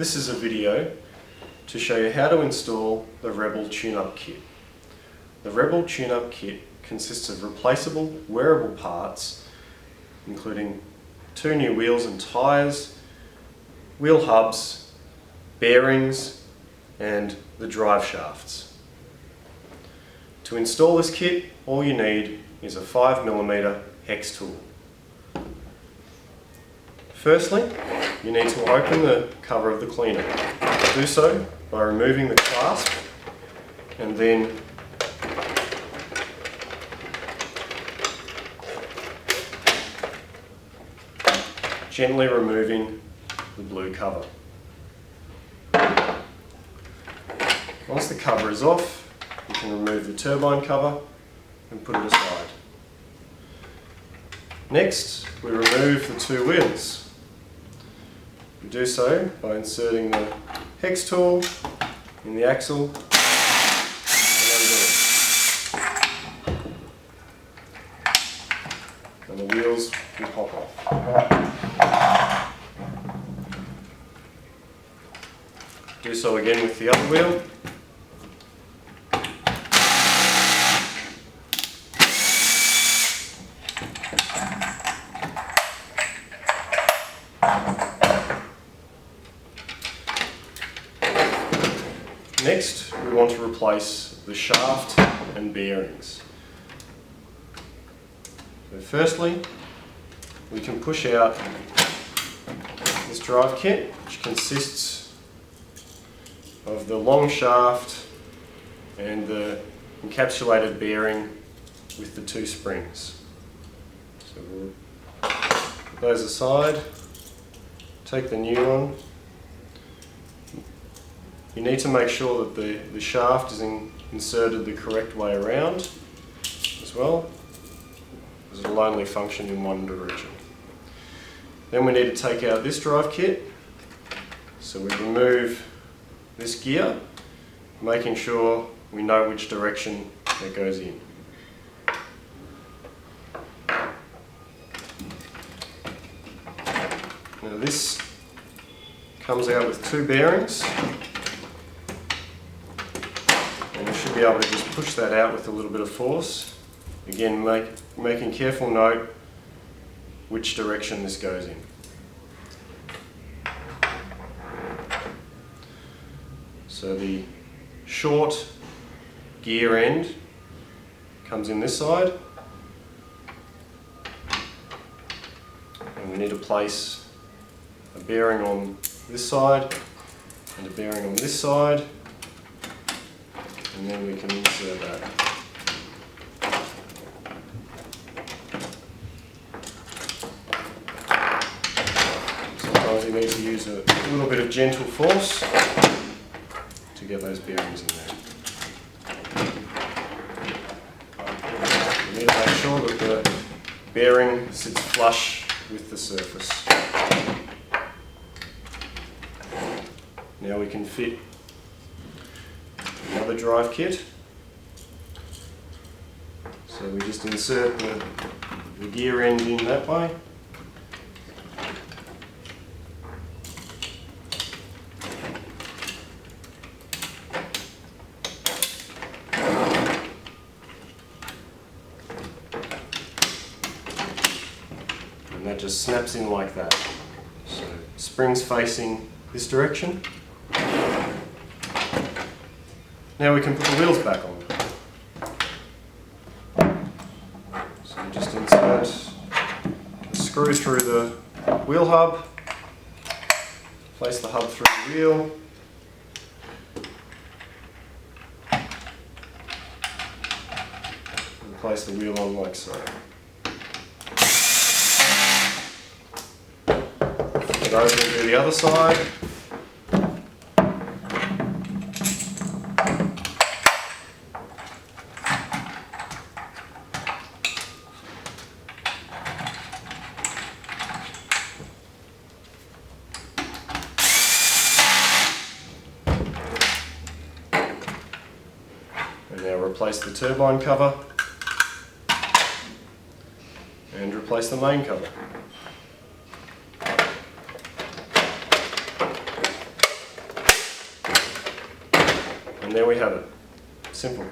This is a video to show you how to install the Rebel tune-up kit. The Rebel tune-up kit consists of replaceable wearable parts including 2 new wheels and tyres, wheel hubs, bearings and the drive shafts. To install this kit, all you need is a 5mm hex tool. Firstly, you need to open the cover of the cleaner. Do so by removing the clasp and then gently removing the blue cover. Once the cover is off, you can remove the turbine cover and put it aside. Next, we remove the 2 wheels. We do so by inserting the hex tool in the axle and the wheels will pop off. Do so again with the other wheel. Next, we want to replace the shaft and bearings. So firstly, we can push out this drive kit, which consists of the long shaft and the encapsulated bearing with the 2 springs. So we'll put those aside, take the new one. You need to make sure that the shaft is inserted the correct way around as well, as it will only function in one direction. Then we need to take out this drive kit, so we remove this gear, making sure we know which direction it goes in. Now this comes out with 2 bearings. And you should be able to just push that out with a little bit of force. Again, making careful note which direction this goes in. So the short gear end comes in this side, and we need to place a bearing on this side and a bearing on this side. And then we can insert that. Sometimes you need to use a little bit of gentle force to get those bearings in there. You need to make sure that the bearing sits flush with the surface. Now we can fit another drive kit. So we just insert the gear end in that way. And that just snaps in like that. So springs facing this direction. Now we can put the wheels back on. So we just insert the screw through the wheel hub, place the hub through the wheel, and place the wheel on like so. Flip it over and do the other side. And now replace the turbine cover and replace the main cover. And there we have it. Simple.